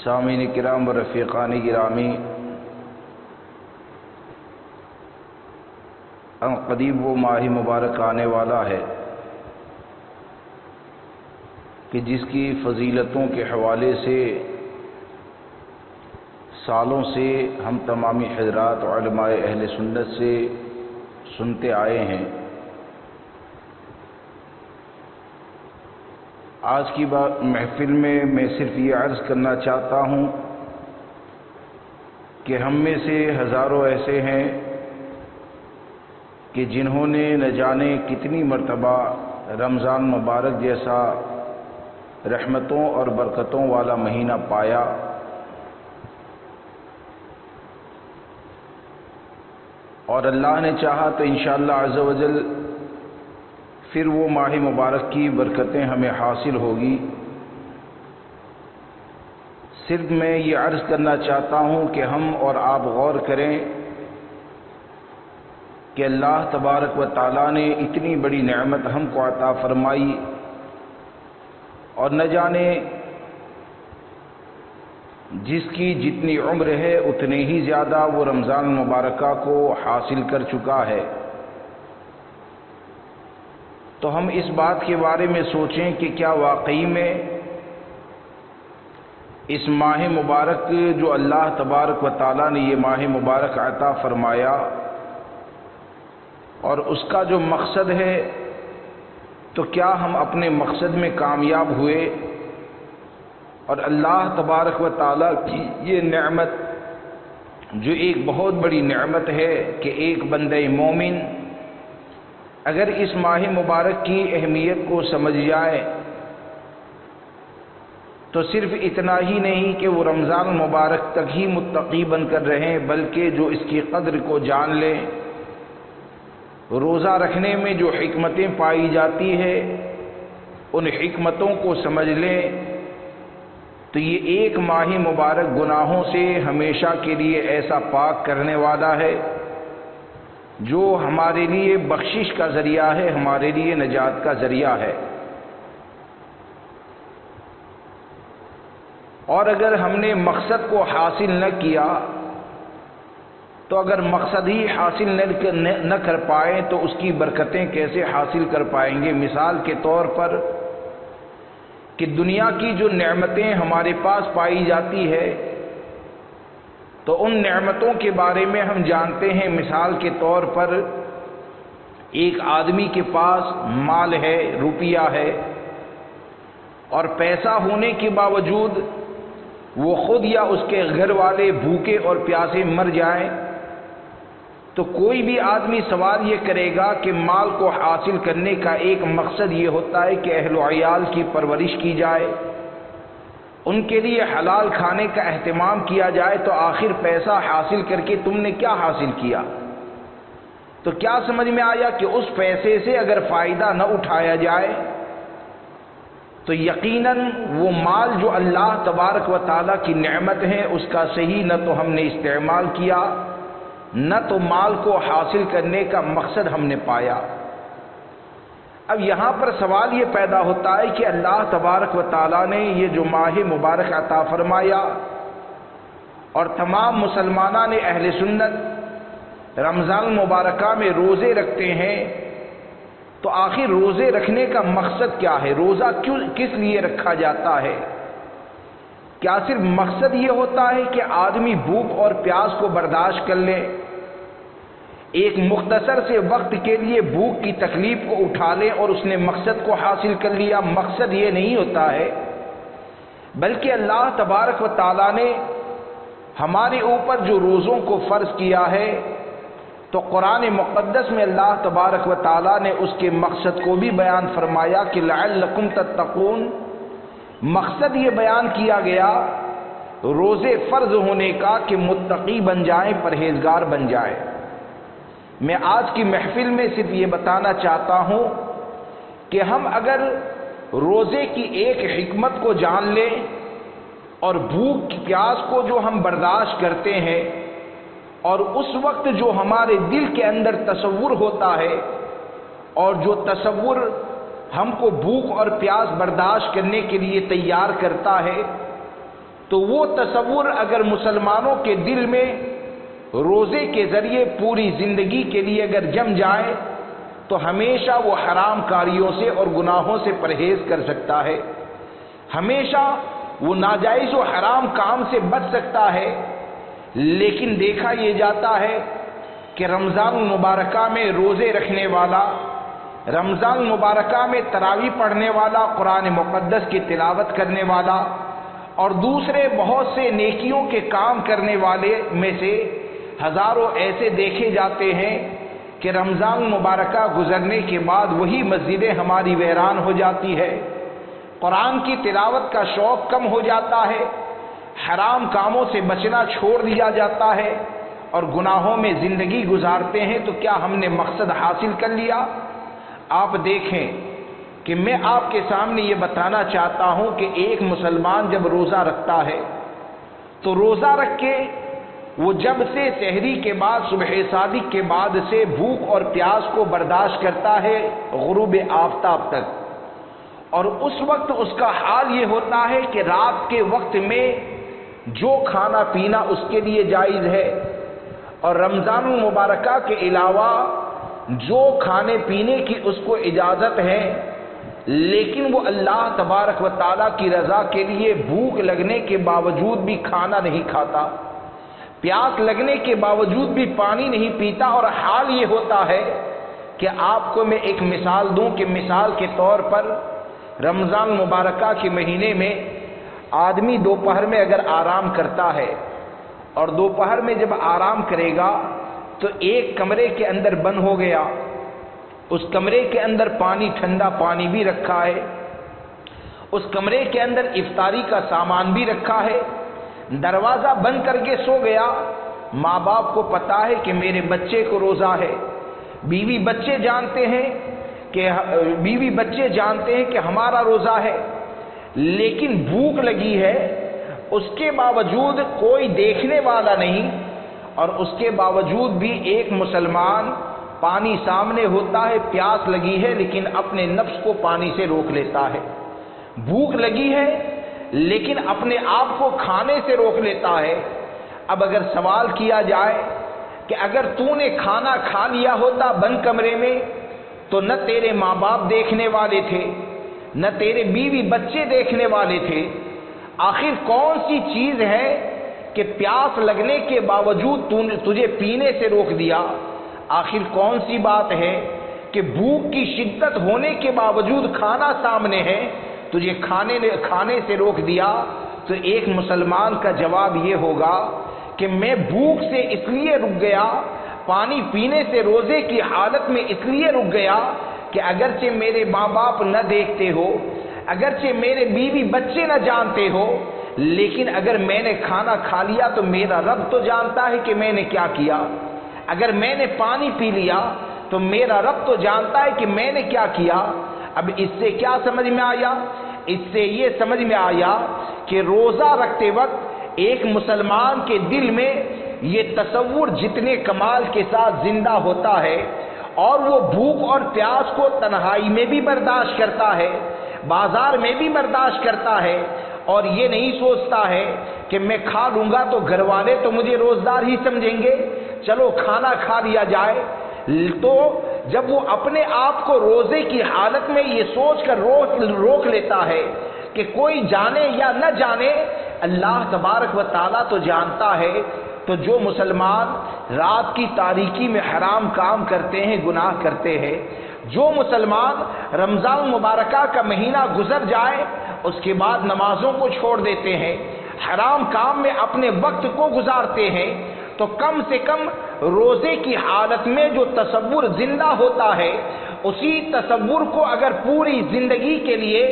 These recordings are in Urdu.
سامعین کرام و رفیقان گرامی، ان قریب وہ ماہ مبارک آنے والا ہے کہ جس کی فضیلتوں کے حوالے سے سالوں سے ہم تمامی حضرات علماء اہل سنت سے سنتے آئے ہیں۔ آج کی محفل میں صرف یہ عرض کرنا چاہتا ہوں کہ ہم میں سے ہزاروں ایسے ہیں کہ جنہوں نے نہ جانے کتنی مرتبہ رمضان مبارک جیسا رحمتوں اور برکتوں والا مہینہ پایا، اور اللہ نے چاہا تو انشاءاللہ عز و جل پھر وہ ماہ مبارک کی برکتیں ہمیں حاصل ہوگی۔ صرف میں یہ عرض کرنا چاہتا ہوں کہ ہم اور آپ غور کریں کہ اللہ تبارک و تعالیٰ نے اتنی بڑی نعمت ہم کو عطا فرمائی، اور نہ جانے جس کی جتنی عمر ہے اتنے ہی زیادہ وہ رمضان مبارکہ کو حاصل کر چکا ہے۔ تو ہم اس بات کے بارے میں سوچیں کہ کیا واقعی میں اس ماہ مبارک جو اللہ تبارک و تعالیٰ نے یہ ماہ مبارک عطا فرمایا اور اس کا جو مقصد ہے، تو کیا ہم اپنے مقصد میں کامیاب ہوئے؟ اور اللہ تبارک و تعالیٰ کی یہ نعمت جو ایک بہت بڑی نعمت ہے کہ ایک بندہ مومن اگر اس ماہ مبارک کی اہمیت کو سمجھ جائے تو صرف اتنا ہی نہیں کہ وہ رمضان مبارک تک ہی متقی بن کر رہیں، بلکہ جو اس کی قدر کو جان لیں، روزہ رکھنے میں جو حکمتیں پائی جاتی ہے ان حکمتوں کو سمجھ لیں، تو یہ ایک ماہ مبارک گناہوں سے ہمیشہ کے لیے ایسا پاک کرنے والا ہے جو ہمارے لیے بخشش کا ذریعہ ہے، ہمارے لیے نجات کا ذریعہ ہے۔ اور اگر ہم نے مقصد کو حاصل نہ کیا تو اگر مقصد ہی حاصل نہ کر پائیں تو اس کی برکتیں کیسے حاصل کر پائیں گے؟ مثال کے طور پر کہ دنیا کی جو نعمتیں ہمارے پاس پائی جاتی ہے تو ان نعمتوں کے بارے میں ہم جانتے ہیں۔ مثال کے طور پر ایک آدمی کے پاس مال ہے، روپیہ ہے، اور پیسہ ہونے کے باوجود وہ خود یا اس کے گھر والے بھوکے اور پیاسے مر جائیں تو کوئی بھی آدمی سوال یہ کرے گا کہ مال کو حاصل کرنے کا ایک مقصد یہ ہوتا ہے کہ اہل و عیال کی پرورش کی جائے، ان کے لیے حلال کھانے کا اہتمام کیا جائے، تو آخر پیسہ حاصل کر کے تم نے کیا حاصل کیا؟ تو کیا سمجھ میں آیا کہ اس پیسے سے اگر فائدہ نہ اٹھایا جائے تو یقیناً وہ مال جو اللہ تبارک و تعالیٰ کی نعمت ہے اس کا صحیح نہ تو ہم نے استعمال کیا، نہ تو مال کو حاصل کرنے کا مقصد ہم نے پایا۔ اب یہاں پر سوال یہ پیدا ہوتا ہے کہ اللہ تبارک و تعالیٰ نے یہ جو ماہ مبارک عطا فرمایا اور تمام مسلمانان اہل سنت رمضان مبارکہ میں روزے رکھتے ہیں، تو آخر روزے رکھنے کا مقصد کیا ہے؟ روزہ کس لیے رکھا جاتا ہے؟ کیا صرف مقصد یہ ہوتا ہے کہ آدمی بھوک اور پیاس کو برداشت کر لے، ایک مختصر سے وقت کے لیے بھوک کی تکلیف کو اٹھا لے اور اس نے مقصد کو حاصل کر لیا؟ مقصد یہ نہیں ہوتا ہے، بلکہ اللہ تبارک و تعالیٰ نے ہمارے اوپر جو روزوں کو فرض کیا ہے تو قرآن مقدس میں اللہ تبارک و تعالیٰ نے اس کے مقصد کو بھی بیان فرمایا کہ لعلکم تتقون۔ مقصد یہ بیان کیا گیا روزے فرض ہونے کا کہ متقی بن جائیں، پرہیزگار بن جائیں۔ میں آج کی محفل میں صرف یہ بتانا چاہتا ہوں کہ ہم اگر روزے کی ایک حکمت کو جان لیں اور بھوک پیاس کو جو ہم برداشت کرتے ہیں اور اس وقت جو ہمارے دل کے اندر تصور ہوتا ہے اور جو تصور ہم کو بھوک اور پیاس برداشت کرنے کے لیے تیار کرتا ہے، تو وہ تصور اگر مسلمانوں کے دل میں روزے کے ذریعے پوری زندگی کے لیے اگر جم جائے تو ہمیشہ وہ حرام کاریوں سے اور گناہوں سے پرہیز کر سکتا ہے، ہمیشہ وہ ناجائز و حرام کام سے بچ سکتا ہے۔ لیکن دیکھا یہ جاتا ہے کہ رمضان المبارکہ میں روزے رکھنے والا، رمضان المبارکہ میں تراویح پڑھنے والا، قرآن مقدس کی تلاوت کرنے والا اور دوسرے بہت سے نیکیوں کے کام کرنے والے میں سے ہزاروں ایسے دیکھے جاتے ہیں کہ رمضان المبارکہ گزرنے کے بعد وہی مسجدیں ہماری ویران ہو جاتی ہے، قرآن کی تلاوت کا شوق کم ہو جاتا ہے، حرام کاموں سے بچنا چھوڑ دیا جاتا ہے اور گناہوں میں زندگی گزارتے ہیں۔ تو کیا ہم نے مقصد حاصل کر لیا؟ آپ دیکھیں کہ میں آپ کے سامنے یہ بتانا چاہتا ہوں کہ ایک مسلمان جب روزہ رکھتا ہے تو روزہ رکھ کے وہ جب سے سحری کے بعد، صبح صادق کے بعد سے بھوک اور پیاس کو برداشت کرتا ہے غروب آفتاب تک، اور اس وقت اس کا حال یہ ہوتا ہے کہ رات کے وقت میں جو کھانا پینا اس کے لیے جائز ہے، اور رمضان المبارکہ کے علاوہ جو کھانے پینے کی اس کو اجازت ہے، لیکن وہ اللہ تبارک و تعالیٰ کی رضا کے لیے بھوک لگنے کے باوجود بھی کھانا نہیں کھاتا، پیاس لگنے کے باوجود بھی پانی نہیں پیتا۔ اور حال یہ ہوتا ہے کہ آپ کو میں ایک مثال دوں کہ مثال کے طور پر رمضان مبارکہ کے مہینے میں آدمی دوپہر میں اگر آرام کرتا ہے، اور دوپہر میں جب آرام کرے گا تو ایک کمرے کے اندر بند ہو گیا، اس کمرے کے اندر پانی، ٹھنڈا پانی بھی رکھا ہے، اس کمرے کے اندر افطاری کا سامان بھی رکھا ہے، دروازہ بند کر کے سو گیا۔ ماں باپ کو پتا ہے کہ میرے بچے کو روزہ ہے، بیوی بچے جانتے ہیں کہ ہمارا روزہ ہے، لیکن بھوک لگی ہے، اس کے باوجود کوئی دیکھنے والا نہیں، اور اس کے باوجود بھی ایک مسلمان پانی سامنے ہوتا ہے، پیاس لگی ہے، لیکن اپنے نفس کو پانی سے روک لیتا ہے، بھوک لگی ہے لیکن اپنے آپ کو کھانے سے روک لیتا ہے۔ اب اگر سوال کیا جائے کہ اگر تو نے کھانا کھا لیا ہوتا بند کمرے میں تو نہ تیرے ماں باپ دیکھنے والے تھے، نہ تیرے بیوی بچے دیکھنے والے تھے، آخر کون سی چیز ہے کہ پیاس لگنے کے باوجود تجھے پینے سے روک دیا؟ آخر کون سی بات ہے کہ بھوک کی شدت ہونے کے باوجود کھانا سامنے ہے، تجھے کھانے سے روک دیا؟ تو ایک مسلمان کا جواب یہ ہوگا کہ میں بھوک سے اس لیے رک گیا، پانی پینے سے روزے کی حالت میں اس لیے رک گیا کہ اگرچہ میرے ماں باپ نہ دیکھتے ہو، اگرچہ میرے بیوی بچے نہ جانتے ہو، لیکن اگر میں نے کھانا کھا لیا تو میرا رب تو جانتا ہے کہ میں نے کیا کیا، اگر میں نے پانی پی لیا تو میرا رب تو جانتا ہے کہ میں نے کیا کیا۔ اب اس سے کیا سمجھ میں آیا؟ اس سے یہ سمجھ میں آیا کہ روزہ رکھتے وقت ایک مسلمان کے دل میں یہ تصور جتنے کمال کے ساتھ زندہ ہوتا ہے، اور وہ بھوک اور پیاس کو تنہائی میں بھی برداشت کرتا ہے، بازار میں بھی برداشت کرتا ہے، اور یہ نہیں سوچتا ہے کہ میں کھا لوں گا تو گھر والے تو مجھے روزدار ہی سمجھیں گے، چلو کھانا کھا لیا جائے۔ تو جب وہ اپنے آپ کو روزے کی حالت میں یہ سوچ کر روک لیتا ہے کہ کوئی جانے یا نہ جانے، اللہ تبارک و تعالیٰ تو جانتا ہے، تو جو مسلمان رات کی تاریکی میں حرام کام کرتے ہیں، گناہ کرتے ہیں، جو مسلمان رمضان مبارکہ کا مہینہ گزر جائے اس کے بعد نمازوں کو چھوڑ دیتے ہیں، حرام کام میں اپنے وقت کو گزارتے ہیں، تو کم سے کم روزے کی حالت میں جو تصور زندہ ہوتا ہے، اسی تصور کو اگر پوری زندگی کے لیے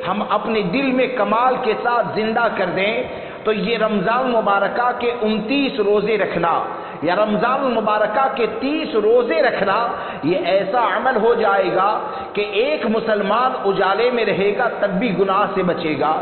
ہم اپنے دل میں کمال کے ساتھ زندہ کر دیں تو یہ رمضان مبارکہ کے 29 روزے رکھنا، یا رمضان المبارکہ کے 30 روزے رکھنا یہ ایسا عمل ہو جائے گا کہ ایک مسلمان اجالے میں رہے گا تب بھی گناہ سے بچے گا،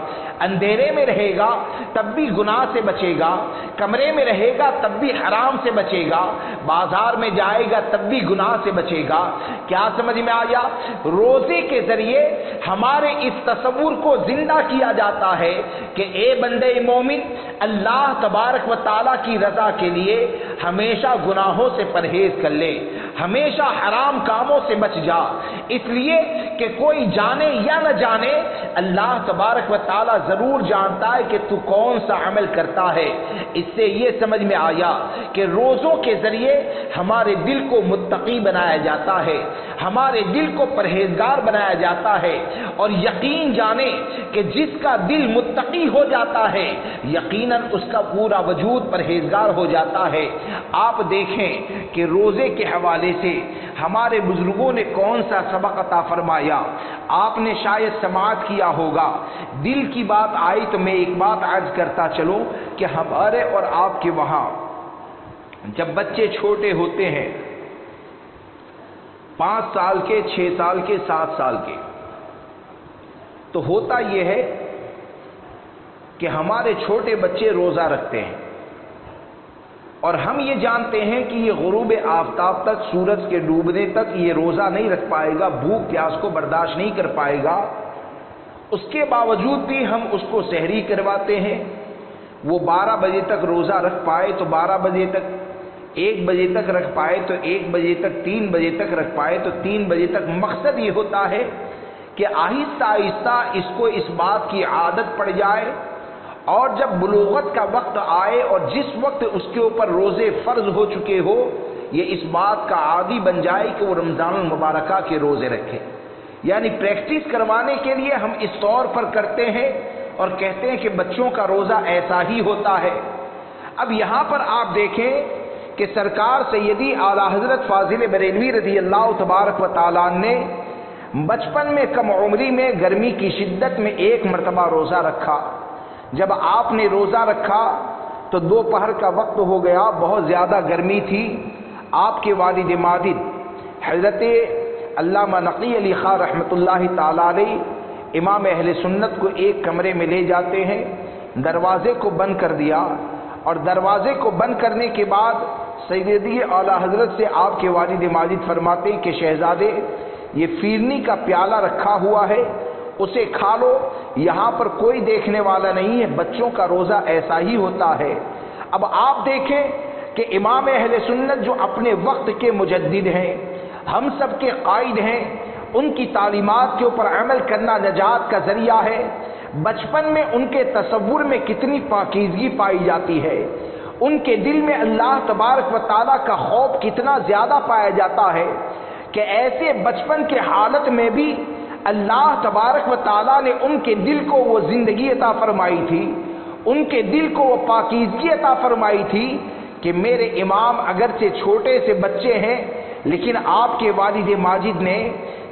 اندھیرے میں رہے گا تب بھی گناہ سے بچے گا، کمرے میں رہے گا تب بھی حرام سے بچے گا، بازار میں جائے گا تب بھی گناہ سے بچے گا۔ کیا سمجھ میں آیا؟ روزے کے ذریعے ہمارے اس تصور کو زندہ کیا جاتا ہے کہ اے بندے مومن، اللہ تبارک و تعالیٰ کی رضا کے لیے ہمیشہ گناہوں سے پرہیز کر لے، ہمیشہ حرام کاموں سے بچ جا، اس لیے کہ کوئی جانے یا نہ جانے اللہ تبارک و تعالیٰ ضرور جانتا ہے کہ تو کون سا عمل کرتا ہے۔ اس سے یہ سمجھ میں آیا کہ روزوں کے ذریعے ہمارے دل کو متقی بنایا جاتا ہے، ہمارے دل کو پرہیزگار بنایا جاتا ہے، اور یقین جانے کہ جس کا دل متقی ہو جاتا ہے یقیناً اس کا پورا وجود پرہیزگار ہو جاتا ہے۔ آپ دیکھیں کہ روزے کے حوالے سے ہمارے بزرگوں نے کون سا سبق عطا فرمایا۔ آپ نے شاید سماعت کیا ہوگا، دل کی بات آئی تو میں ایک بات عرض کرتا چلوں کہ ہمارے اور آپ کے وہاں جب بچے چھوٹے ہوتے ہیں، 5 سال کے، 6 سال کے، 7 سال کے، تو ہوتا یہ ہے کہ ہمارے چھوٹے بچے روزہ رکھتے ہیں، اور ہم یہ جانتے ہیں کہ یہ غروب آفتاب تک، سورج کے ڈوبنے تک یہ روزہ نہیں رکھ پائے گا، بھوک پیاس کو برداشت نہیں کر پائے گا۔ اس کے باوجود بھی ہم اس کو سحری کرواتے ہیں، وہ 12 بجے تک روزہ رکھ پائے تو 12 بجے تک، 1 بجے تک رکھ پائے تو 1 بجے تک، 3 بجے تک رکھ پائے تو 3 بجے تک۔ مقصد یہ ہوتا ہے کہ آہستہ آہستہ اس کو اس بات کی عادت پڑ جائے، اور جب بلوغت کا وقت آئے اور جس وقت اس کے اوپر روزے فرض ہو چکے ہو، یہ اس بات کا عادی بن جائے کہ وہ رمضان المبارکہ کے روزے رکھے۔ یعنی پریکٹس کروانے کے لیے ہم اس طور پر کرتے ہیں اور کہتے ہیں کہ بچوں کا روزہ ایسا ہی ہوتا ہے۔ اب یہاں پر آپ دیکھیں کہ سرکار سیدی اعلیٰ حضرت فاضل بریلوی رضی اللہ تبارک و تعالیٰ نے بچپن میں، کم عمری میں، گرمی کی شدت میں 1 مرتبہ روزہ رکھا۔ جب آپ نے روزہ رکھا تو دوپہر کا وقت ہو گیا، بہت زیادہ گرمی تھی۔ آپ کے والد ماجد حضرت علامہ نقی علی خاں رحمۃ اللہ تعالی علیہ امام اہل سنت کو ایک کمرے میں لے جاتے ہیں، دروازے کو بند کر دیا، اور دروازے کو بند کرنے کے بعد سیدی اعلیٰ حضرت سے آپ کے والد ماجد فرماتے ہیں کہ شہزادے، یہ فیرنی کا پیالہ رکھا ہوا ہے، اسے کھا لو، یہاں پر کوئی دیکھنے والا نہیں ہے، بچوں کا روزہ ایسا ہی ہوتا ہے۔ اب آپ دیکھیں کہ امام اہل سنت جو اپنے وقت کے مجدد ہیں، ہم سب کے قائد ہیں، ان کی تعلیمات کے اوپر عمل کرنا نجات کا ذریعہ ہے۔ بچپن میں ان کے تصور میں کتنی پاکیزگی پائی جاتی ہے، ان کے دل میں اللہ تبارک و تعالیٰ کا خوف کتنا زیادہ پایا جاتا ہے کہ ایسے بچپن کے حالت میں بھی اللہ تبارک و تعالیٰ نے ان کے دل کو وہ زندگی عطا فرمائی تھی، ان کے دل کو وہ پاکیزگی عطا فرمائی تھی کہ میرے امام اگرچہ چھوٹے سے بچے ہیں، لیکن آپ کے والد ماجد نے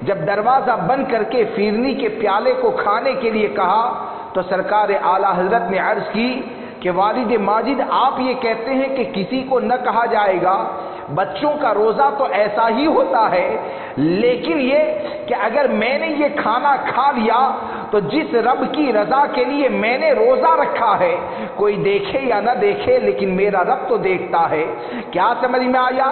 جب دروازہ بند کر کے فیرنی کے پیالے کو کھانے کے لیے کہا تو سرکار اعلیٰ حضرت نے عرض کی کہ والد ماجد، آپ یہ کہتے ہیں کہ کسی کو نہ کہا جائے گا، بچوں کا روزہ تو ایسا ہی ہوتا ہے، لیکن یہ کہ اگر میں نے یہ کھانا کھا لیا تو جس رب کی رضا کے لیے میں نے روزہ رکھا ہے، کوئی دیکھے یا نہ دیکھے لیکن میرا رب تو دیکھتا ہے۔ کیا سمجھ میں آیا؟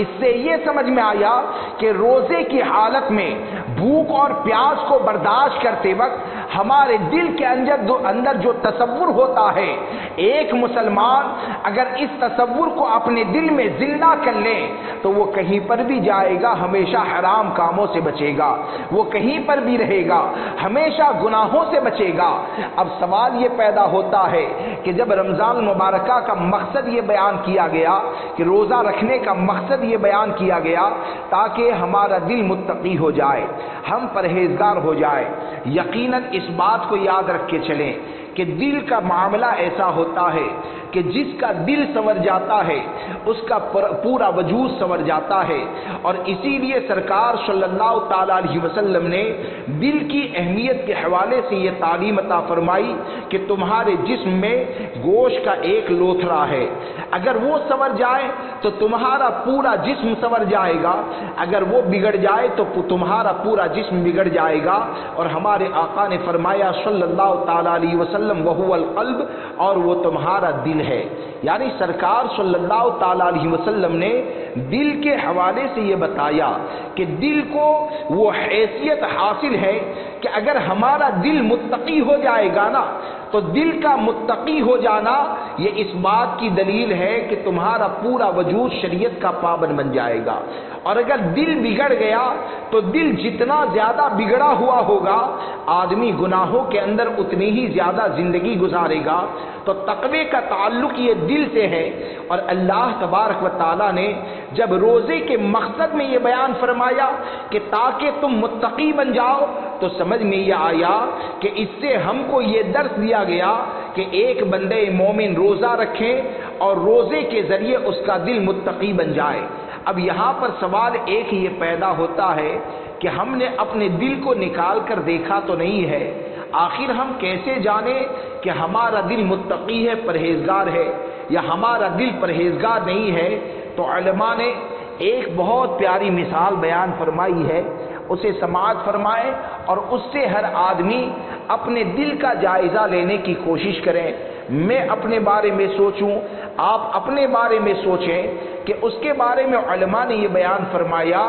اس سے یہ سمجھ میں آیا کہ روزے کی حالت میں بھوک اور پیاس کو برداشت کرتے وقت ہمارے دل کے اندر جو تصور ہوتا ہے، ایک مسلمان اگر اس تصور کو اپنے دل میں زندہ کر لے تو وہ کہیں پر بھی جائے گا ہمیشہ حرام کاموں سے بچے گا، وہ کہیں پر بھی رہے گا ہمیشہ گناہوں سے بچے گا۔ اب سوال یہ پیدا ہوتا ہے کہ جب رمضان المبارکہ کا مقصد یہ بیان کیا گیا کہ روزہ رکھنے کا مقصد یہ بیان کیا گیا تاکہ ہمارا دل متقی ہو جائے، ہم پرہیزگار ہو جائے، یقیناً اس بات کو یاد رکھ کے چلیں کہ دل کا معاملہ ایسا ہوتا ہے کہ جس کا دل سنور جاتا ہے اس کا پورا وجود سنور جاتا ہے، اور اسی لیے سرکار صلی اللہ تعالیٰ علیہ وسلم نے دل کی اہمیت کے حوالے سے یہ تعلیم عطا فرمائی کہ تمہارے جسم میں گوشت کا ایک لوتھڑا ہے، اگر وہ سنور جائے تو تمہارا پورا جسم سنور جائے گا، اگر وہ بگڑ جائے تو تمہارا پورا جسم بگڑ جائے گا۔ اور ہمارے آقا نے فرمایا صلی اللہ تعالیٰ علیہ وسلم وَهُوَ الْقَلْبُ، اور وہ تمہارا دل ہے، یعنی سرکار صلی اللہ تعالیٰ علیہ وسلم نے دل کے حوالے سے یہ بتایا کہ دل کو وہ حیثیت حاصل ہے کہ اگر ہمارا دل متقی ہو جائے گا نا تو دل کا متقی ہو جانا یہ اس بات کی دلیل ہے کہ تمہارا پورا وجود شریعت کا پابند بن جائے گا، اور اگر دل بگڑ گیا تو دل جتنا زیادہ بگڑا ہوا ہوگا آدمی گناہوں کے اندر اتنی ہی زیادہ زندگی گزارے گا۔ تو تقوی کا تعلق یہ دل سے ہے، اور اللہ تبارک و تعالیٰ نے جب روزے کے مقصد میں یہ بیان فرمایا کہ تاکہ تم متقی بن جاؤ تو سمجھ میں یہ آیا کہ اس سے ہم کو یہ درس دیا گیا کہ ایک بندے مومن روزہ رکھے اور روزے کے ذریعے اس کا دل متقی بن جائے۔ اب یہاں پر سوال ایک یہ پیدا ہوتا ہے کہ ہم نے اپنے دل کو نکال کر دیکھا تو نہیں ہے، آخر ہم کیسے جانیں کہ ہمارا دل متقی ہے، پرہیزگار ہے، یا ہمارا دل پرہیزگار نہیں ہے؟ تو علماء نے ایک بہت پیاری مثال بیان فرمائی ہے، اسے سماعت فرمائے اور اس سے ہر آدمی اپنے دل کا جائزہ لینے کی کوشش کریں۔ میں اپنے بارے میں سوچوں، آپ اپنے بارے میں سوچیں کہ اس کے بارے میں علماء نے یہ بیان فرمایا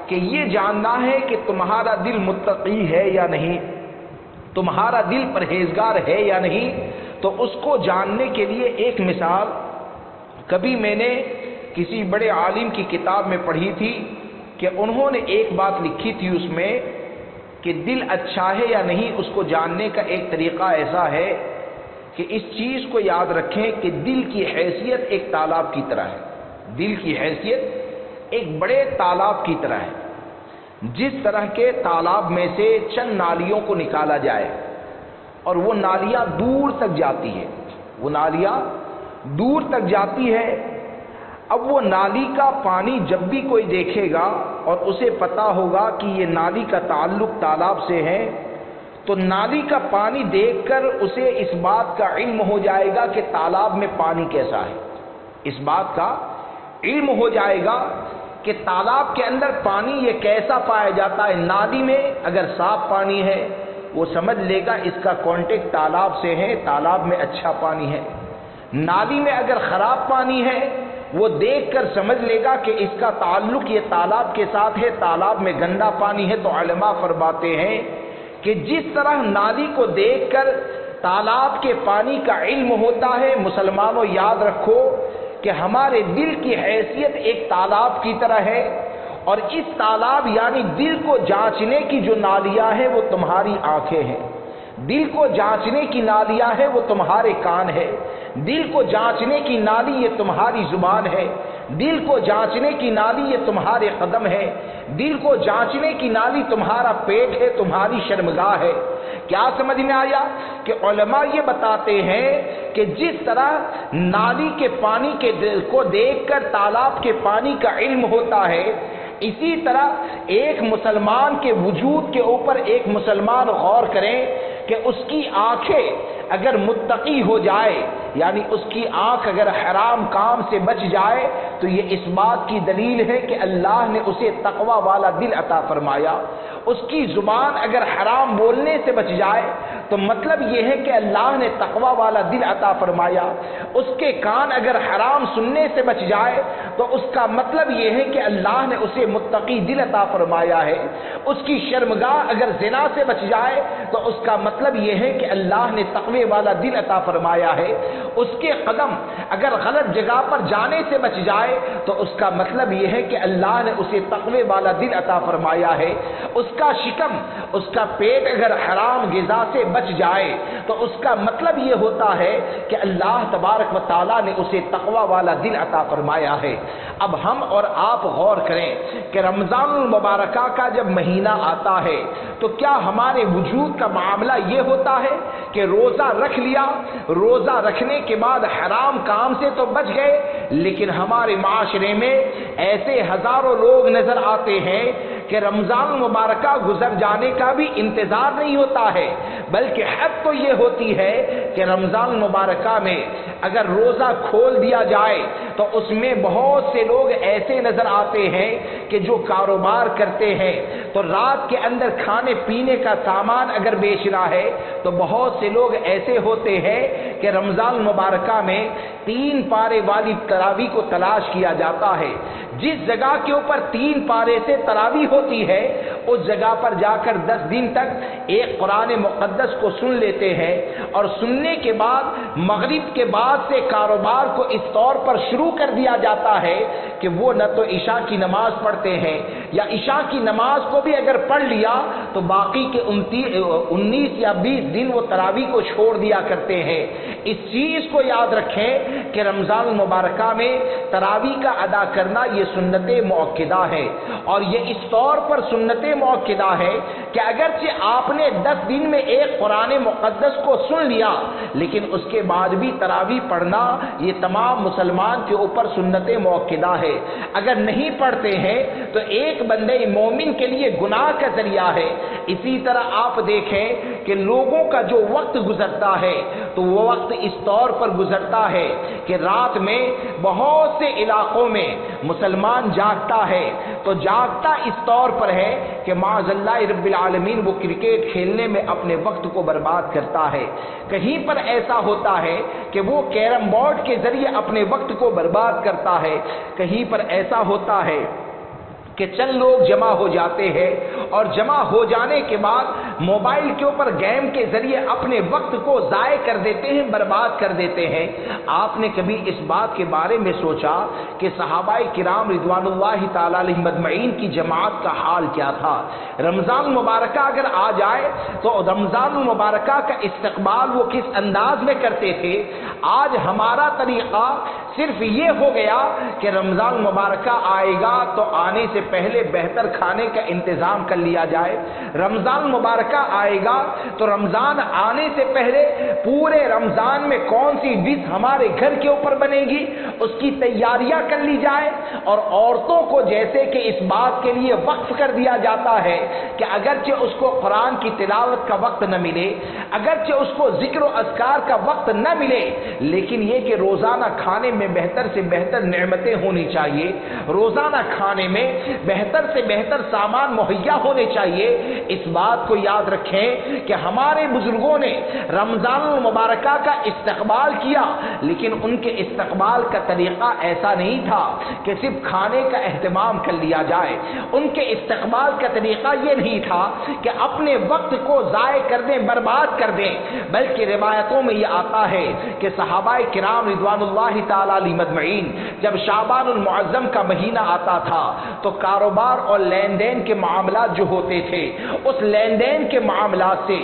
کہ یہ جاننا ہے کہ تمہارا دل متقی ہے یا نہیں، تمہارا دل پرہیزگار ہے یا نہیں۔ تو اس کو جاننے کے لیے ایک مثال کبھی میں نے کسی بڑے عالم کی کتاب میں پڑھی تھی کہ انہوں نے ایک بات لکھی تھی اس میں کہ دل اچھا ہے یا نہیں اس کو جاننے کا ایک طریقہ ایسا ہے کہ اس چیز کو یاد رکھیں کہ دل کی حیثیت ایک تالاب کی طرح ہے، دل کی حیثیت ایک بڑے تالاب کی طرح ہے۔ جس طرح کے تالاب میں سے چند نالیوں کو نکالا جائے اور وہ نالیاں دور تک جاتی ہے، وہ نالیاں دور تک جاتی ہے، اب وہ نالی کا پانی جب بھی کوئی دیکھے گا اور اسے پتا ہوگا کہ یہ نالی کا تعلق تالاب سے ہے تو نالی کا پانی دیکھ کر اسے اس بات کا علم ہو جائے گا کہ تالاب میں پانی کیسا ہے، اس بات کا علم ہو جائے گا کہ تالاب کے اندر پانی یہ کیسا پایا جاتا ہے۔ نالی میں اگر صاف پانی ہے وہ سمجھ لے گا اس کا کانٹیکٹ تالاب سے ہے، تالاب میں اچھا پانی ہے۔ نالی میں اگر خراب پانی ہے وہ دیکھ کر سمجھ لے گا کہ اس کا تعلق یہ تالاب کے ساتھ ہے، تالاب میں گندا پانی ہے۔ تو علماء فرماتے ہیں کہ جس طرح نالی کو دیکھ کر تالاب کے پانی کا علم ہوتا ہے، مسلمانوں یاد رکھو کہ ہمارے دل کی حیثیت ایک تالاب کی طرح ہے، اور اس تالاب یعنی دل کو جانچنے کی جو نالیاں ہیں وہ تمہاری آنکھیں ہیں، دل کو جانچنے کی نالیاں ہیں وہ تمہارے کان ہے، دل کو جانچنے کی نالی یہ تمہاری زبان ہے، دل کو جانچنے کی نالی یہ تمہارے قدم ہے، دل کو جانچنے کی نالی تمہارا پیٹ ہے، تمہاری شرمگاہ ہے۔ کیا سمجھ میں آیا کہ علماء یہ بتاتے ہیں کہ جس طرح نالی کے پانی کو دیکھ کر تالاب کے پانی کا علم ہوتا ہے، اسی طرح ایک مسلمان کے وجود کے اوپر ایک مسلمان غور کریں کہ اس کی آنکھیں اگر متقی ہو جائے، یعنی اس کی آنکھ اگر حرام کام سے بچ جائے تو یہ اس بات کی دلیل ہے کہ اللہ نے اسے تقوی والا دل عطا فرمایا۔ اس کی زبان اگر حرام بولنے سے بچ جائے تو مطلب یہ ہے کہ اللہ نے تقوی والا دل عطا فرمایا۔ اس کے کان اگر حرام سننے سے بچ جائے تو اس کا مطلب یہ ہے کہ اللہ نے اسے متقی دل عطا فرمایا ہے۔ اس کی شرمگاہ اگر زنا سے بچ جائے تو اس کا مطلب یہ ہے کہ اللہ نے تقوی والا دل عطا فرمایا ہے۔ اس کے قدم اگر غلط جگہ پر جانے سے بچ جائے تو اس کا مطلب یہ ہے کہ اللہ نے اسے تقوی والا دل عطا فرمایا ہے۔ اس کا شکم، اس کا پیٹ اگر حرام غذا سے بچ جائے تو اس کا مطلب یہ ہوتا ہے کہ اللہ تبارک و تعالیٰ نے اسے تقوی والا دل عطا فرمایا ہے۔ اب ہم اور آپ غور کریں کہ رمضان المبارکہ کا جب مہینہ آتا ہے تو کیا ہمارے وجود کا معاملہ یہ ہوتا ہے کہ روزہ رکھ لیا، روزہ رکھنے کے بعد حرام کام حرام سے تو بچ گئے، لیکن ہمارے معاشرے میں ایسے ہزاروں لوگ نظر آتے ہیں کہ رمضان المبارکہ گزر جانے کا بھی انتظار نہیں ہوتا ہے، بلکہ حد تو یہ ہوتی ہے کہ رمضان المبارکہ میں اگر روزہ کھول دیا جائے تو اس میں بہت سے لوگ ایسے نظر آتے ہیں کہ جو کاروبار کرتے ہیں تو رات کے اندر کھانے پینے کا سامان اگر بیچ رہا ہے تو بہت سے لوگ ایسے ہوتے ہیں کہ رمضان المبارکہ میں 3 پارے والی تراویح کو تلاش کیا جاتا ہے۔ جس جگہ کے اوپر 3 پارے سے تراویح ہوتی ہے اس جگہ پر جا کر 10 دن تک ایک قرآن مقدس کو سن لیتے ہیں، اور سننے کے بعد مغرب کے بعد سے کاروبار کو اس طور پر شروع کر دیا جاتا ہے کہ وہ نہ تو عشاء کی نماز پڑھتے ہیں، یا عشاء کی نماز کو بھی اگر پڑھ لیا تو باقی کے 19 یا 20 دن وہ تراویح کو چھوڑ دیا کرتے ہیں۔ اس چیز کو یاد رکھیں کہ رمضان المبارکہ میں تراویح کا ادا کرنا یہ سنت مؤکدہ ہے، اور یہ اس طور پر سنت مؤکدہ ہے کہ اگرچہ آپ نے 10 دن میں ایک قرآن مقدس کو سن لیا لیکن اس کے بعد بھی تراویح پڑھنا یہ تمام مسلمان کے اوپر سنت مؤکدہ ہے۔ اگر نہیں پڑھتے ہیں تو ایک بندے مومن کے لیے گناہ کا ذریعہ ہے۔ اسی طرح آپ دیکھیں کہ لوگوں کا جو وقت گزرتا ہے تو وہ وقت اس طور پر گزرتا ہے کہ رات میں بہت سے علاقوں میں مسلمان جاگتا ہے، تو جاگتا اس طور پر ہے کہ معاذ اللہ رب العالمین وہ کرکٹ کھیلنے میں اپنے وقت کو برباد کرتا ہے، کہیں پر ایسا ہوتا ہے کہ وہ کیرم بورڈ کے ذریعے اپنے وقت کو برباد کرتا ہے، کہیں پر ایسا ہوتا ہے کہ چند لوگ جمع ہو جاتے ہیں اور جمع ہو جانے کے بعد موبائل کے اوپر گیم کے ذریعے اپنے وقت کو ضائع کر دیتے ہیں، برباد کر دیتے ہیں۔ آپ نے کبھی اس بات کے بارے میں سوچا کہ صحابہ کرام رضوان اللہ تعالی علیہم اجمعین کی جماعت کا حال کیا تھا؟ رمضان المبارکہ اگر آ جائے تو رمضان المبارکہ کا استقبال وہ کس انداز میں کرتے تھے؟ آج ہمارا طریقہ صرف یہ ہو گیا کہ رمضان المبارکہ آئے گا تو آنے سے پہلے بہتر کھانے کا انتظام کر لیا جائے، رمضان مبارکہ آئے گا تو رمضان آنے سے پہلے پورے رمضان میں کون سی ڈش ہمارے گھر کے اوپر بنے گی اس کی تیاریاں کر لی جائے، اور عورتوں کو جیسے کہ اس بات کے لیے وقف کر دیا جاتا ہے کہ اگرچہ اس کو قرآن کی تلاوت کا وقت نہ ملے، اگرچہ اس کو ذکر و اذکار کا وقت نہ ملے، لیکن یہ کہ روزانہ کھانے میں بہتر سے بہتر نعمتیں ہونی چاہیے، روزانہ کھانے میں بہتر سے بہتر سامان مہیا ہونے چاہیے۔ اس بات کو یاد رکھیں کہ ہمارے بزرگوں نے رمضان المبارکہ کا استقبال کیا، لیکن ان کے استقبال کا طریقہ ایسا نہیں تھا کہ صرف کھانے کا اہتمام کر لیا جائے، ان کے استقبال کا طریقہ یہ نہیں تھا کہ اپنے وقت کو ضائع کر دیں، برباد کر دیں، بلکہ روایتوں میں یہ آتا ہے کہ صحابہ کرام رضوان اللہ تعالی علیہم اجمعین جب شعبان المعظم کا مہینہ آتا تھا تو کاروبار اور لین دین کے معاملات جو ہوتے تھے اس لین دین کے معاملات سے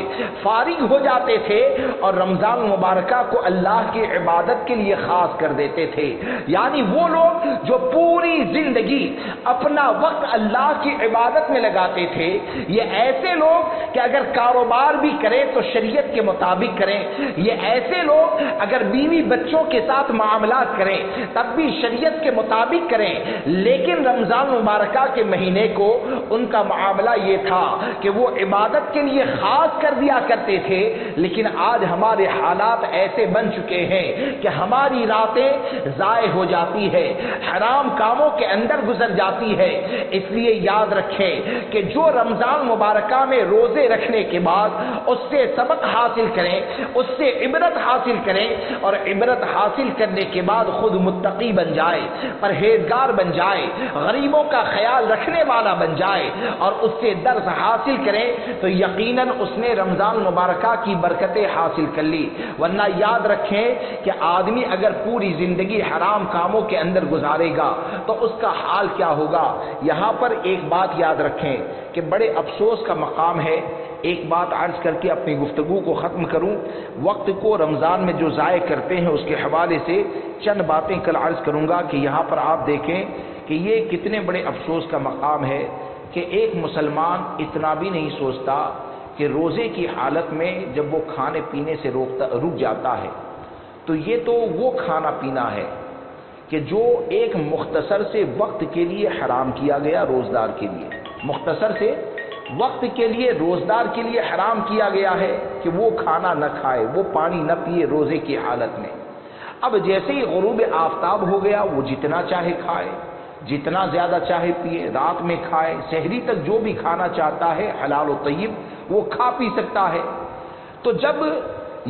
فارغ ہو جاتے تھے اور رمضان المبارکہ کو اللہ کی عبادت کے لیے خاص کر دیتے تھے۔ یعنی وہ لوگ جو پوری زندگی اپنا وقت اللہ کی عبادت میں لگاتے تھے، یہ ایسے لوگ کہ اگر کاروبار بھی کریں تو شریعت کے مطابق کریں، یہ ایسے لوگ اگر بیوی بچوں کے ساتھ معاملات کریں تب بھی شریعت کے مطابق کریں، لیکن رمضان مبارکہ کے مہینے کو ان کا معاملہ یہ تھا کہ وہ عبادت کے لیے خاص کر دیا کرتے تھے۔ لیکن آج ہمارے حالات ایسے بن چکے ہیں کہ ہماری راتیں ضائع ہو جاتی ہے، حرام کاموں کے اندر گزر جاتی ہے۔ اس لیے یاد رکھیں کہ جو رمضان مبارکہ میں روزے رکھنے کے بعد اس سے سبق حاصل کریں، اس سے عبرت حاصل کریں، اور عبرت حاصل کرنے کے بعد خود متقی بن جائے، پرہیزگار بن جائے، غریبوں کا خیال رکھنے والا بن جائے اور اس سے درس حاصل کریں تو یقیناً اس نے رمضان مبارکہ کی برکتیں حاصل کر لی۔ ورنہ یاد رکھیں کہ آدمی اگر پوری زندگی حرام کاموں کے اندر گزارے گا تو اس کا حال کیا ہوگا۔ یہاں پر ایک بات یاد رکھیں کہ بڑے افسوس کا مقام ہے، ایک بات عرض کر کے اپنی گفتگو کو ختم کروں، وقت کو رمضان میں جو ضائع کرتے ہیں اس کے حوالے سے چند باتیں کل عرض کروں گا کہ یہاں پر آپ دیکھیں کہ یہ کتنے بڑے افسوس کا مقام ہے کہ ایک مسلمان اتنا بھی نہیں سوچتا کہ روزے کی حالت میں جب وہ کھانے پینے سے رک جاتا ہے تو یہ تو وہ کھانا پینا ہے کہ جو ایک مختصر سے وقت کے لیے حرام کیا گیا، روزدار کے لیے، مختصر سے وقت کے لیے روزدار کے لیے حرام کیا گیا ہے کہ وہ کھانا نہ کھائے، وہ پانی نہ پیے روزے کی حالت میں۔ اب جیسے ہی غروب آفتاب ہو گیا، وہ جتنا چاہے کھائے، جتنا زیادہ چاہے پیے، رات میں کھائے، سحری تک جو بھی کھانا چاہتا ہے حلال و طیب وہ کھا پی سکتا ہے۔ تو جب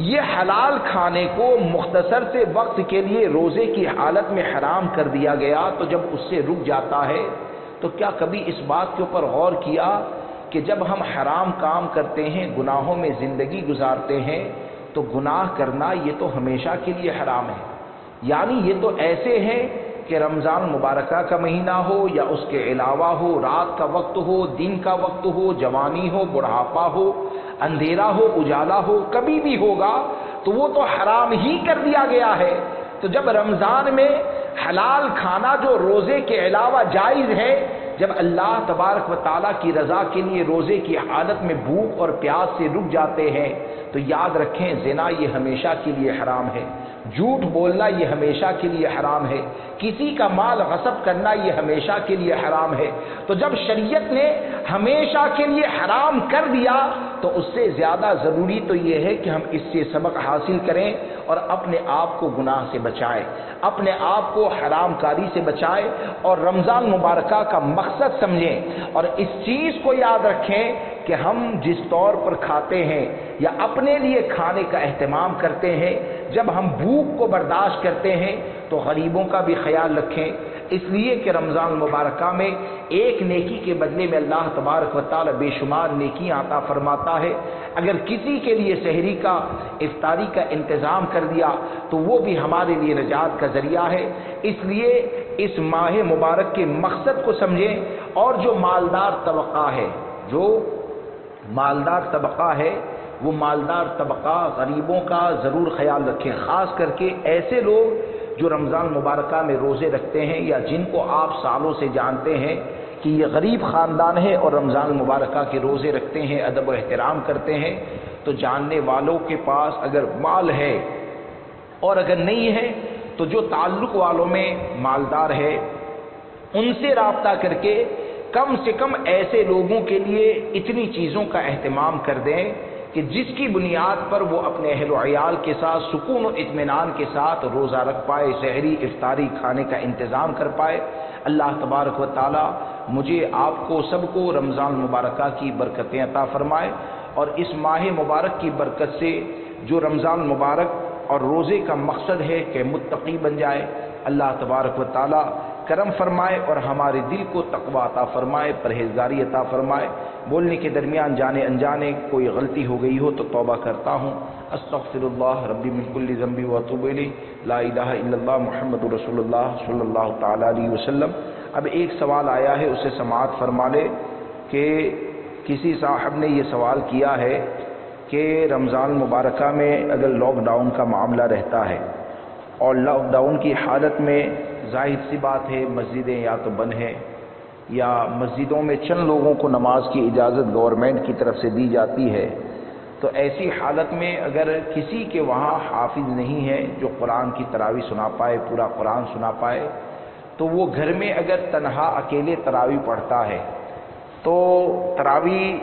یہ حلال کھانے کو مختصر سے وقت کے لیے روزے کی حالت میں حرام کر دیا گیا، تو جب اس سے رک جاتا ہے تو کیا کبھی اس بات کے اوپر غور کیا کہ جب ہم حرام کام کرتے ہیں، گناہوں میں زندگی گزارتے ہیں، تو گناہ کرنا یہ تو ہمیشہ کے لیے حرام ہے؟ یعنی یہ تو ایسے ہے کہ رمضان مبارکہ کا مہینہ ہو یا اس کے علاوہ ہو، رات کا وقت ہو، دن کا وقت ہو، جوانی ہو، بڑھاپا ہو، اندھیرا ہو، اجالا ہو، کبھی بھی ہوگا تو وہ تو حرام ہی کر دیا گیا ہے۔ تو جب رمضان میں حلال کھانا جو روزے کے علاوہ جائز ہے، جب اللہ تبارک و تعالیٰ کی رضا کے لیے روزے کی حالت میں بھوک اور پیاس سے رک جاتے ہیں، تو یاد رکھیں زنا یہ ہمیشہ کے لیے حرام ہے، جھوٹ بولنا یہ ہمیشہ کے لیے حرام ہے، کسی کا مال غصب کرنا یہ ہمیشہ کے لیے حرام ہے۔ تو جب شریعت نے ہمیشہ کے لیے حرام کر دیا تو اس سے زیادہ ضروری تو یہ ہے کہ ہم اس سے سبق حاصل کریں اور اپنے آپ کو گناہ سے بچائیں، اپنے آپ کو حرام کاری سے بچائیں اور رمضان مبارکہ کا مقصد سمجھیں، اور اس چیز کو یاد رکھیں کہ ہم جس طور پر کھاتے ہیں یا اپنے لیے کھانے کا اہتمام کرتے ہیں، جب ہم بھوک کو برداشت کرتے ہیں تو غریبوں کا بھی خیال رکھیں، اس لیے کہ رمضان مبارکہ میں ایک نیکی کے بدلے میں اللہ تبارک و تعالی بے شمار نیکیاں عطا فرماتا ہے۔ اگر کسی کے لیے سحری کا، افطاری کا انتظام کر دیا تو وہ بھی ہمارے لیے نجات کا ذریعہ ہے۔ اس لیے اس ماہ مبارک کے مقصد کو سمجھیں، اور جو مالدار طبقہ ہے، جو مالدار طبقہ ہے، وہ مالدار طبقہ غریبوں کا ضرور خیال رکھیں، خاص کر کے ایسے لوگ جو رمضان مبارکہ میں روزے رکھتے ہیں یا جن کو آپ سالوں سے جانتے ہیں کہ یہ غریب خاندان ہے اور رمضان مبارکہ کے روزے رکھتے ہیں، ادب و احترام کرتے ہیں، تو جاننے والوں کے پاس اگر مال ہے اور اگر نہیں ہے تو جو تعلق والوں میں مالدار ہے ان سے رابطہ کر کے کم سے کم ایسے لوگوں کے لیے اتنی چیزوں کا اہتمام کر دیں کہ جس کی بنیاد پر وہ اپنے اہل و عیال کے ساتھ سکون و اطمینان کے ساتھ روزہ رکھ پائے، سحری افطاری کھانے کا انتظام کر پائے۔ اللہ تبارک و تعالی مجھے آپ کو سب کو رمضان مبارکہ کی برکتیں عطا فرمائے، اور اس ماہ مبارک کی برکت سے جو رمضان مبارک اور روزے کا مقصد ہے کہ متقی بن جائے، اللہ تبارک و تعالی کرم فرمائے اور ہمارے دل کو تقوی عطا فرمائے، پرہیزگاری عطا فرمائے۔ بولنے کے درمیان جانے انجانے کوئی غلطی ہو گئی ہو تو توبہ کرتا ہوں۔ استغفر اللہ ربی من کل ذنب واتوب الیہ، لا الہ الا اللہ محمد رسول اللہ صلی اللہ تعالی علیہ وسلم۔ اب ایک سوال آیا ہے، اسے سماعت فرما لے کہ کسی صاحب نے یہ سوال کیا ہے کہ رمضان مبارکہ میں اگر لاک ڈاؤن کا معاملہ رہتا ہے اور لاک ڈاؤن کی حالت میں ظاہر سی بات ہے مسجدیں یا تو بند ہیں یا مسجدوں میں چند لوگوں کو نماز کی اجازت گورنمنٹ کی طرف سے دی جاتی ہے، تو ایسی حالت میں اگر کسی کے وہاں حافظ نہیں ہے جو قرآن کی تراویح سنا پائے، پورا قرآن سنا پائے، تو وہ گھر میں اگر تنہا اکیلے تراویح پڑھتا ہے تو تراویح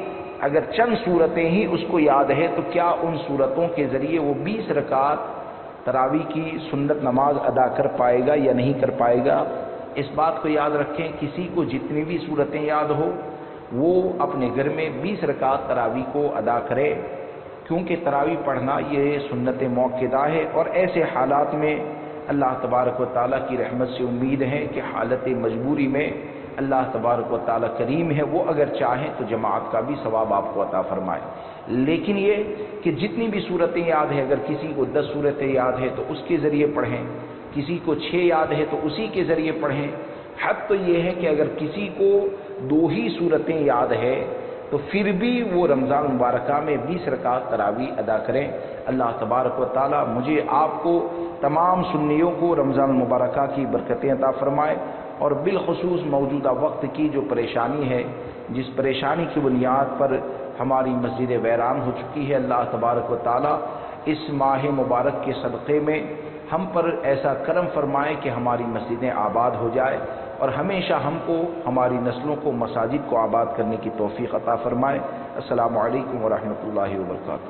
اگر چند صورتیں ہی اس کو یاد ہے تو کیا ان صورتوں کے ذریعے وہ 20 رکعت تراویح کی سنت نماز ادا کر پائے گا یا نہیں کر پائے گا؟ اس بات کو یاد رکھیں، کسی کو جتنی بھی صورتیں یاد ہو وہ اپنے گھر میں 20 رکعت تراویح کو ادا کرے، کیونکہ تراویح پڑھنا یہ سنت موقدہ ہے، اور ایسے حالات میں اللہ تبارک و تعالیٰ کی رحمت سے امید ہے کہ حالت مجبوری میں اللہ تبارک و تعالیٰ کریم ہے، وہ اگر چاہیں تو جماعت کا بھی ثواب آپ کو عطا فرمائے۔ لیکن یہ کہ جتنی بھی صورتیں یاد ہیں، اگر کسی کو 10 صورتیں یاد ہے تو اس کے ذریعے پڑھیں، کسی کو 6 یاد ہے تو اسی کے ذریعے پڑھیں۔ حد تو یہ ہے کہ اگر کسی کو 2 ہی صورتیں یاد ہے تو پھر بھی وہ رمضان مبارکہ میں 20 رکعت تراویح ادا کریں۔ اللہ تبارک و تعالیٰ مجھے آپ کو تمام سنیوں کو رمضان مبارکہ کی برکتیں عطا فرمائے، اور بالخصوص موجودہ وقت کی جو پریشانی ہے، جس پریشانی کی بنیاد پر ہماری مسجد ویران ہو چکی ہے، اللہ تبارک و تعالیٰ اس ماہ مبارک کے صدقے میں ہم پر ایسا کرم فرمائے کہ ہماری مسجدیں آباد ہو جائے، اور ہمیشہ ہم کو، ہماری نسلوں کو مساجد کو آباد کرنے کی توفیق عطا فرمائے۔ السلام علیکم ورحمۃ اللہ وبرکاتہ۔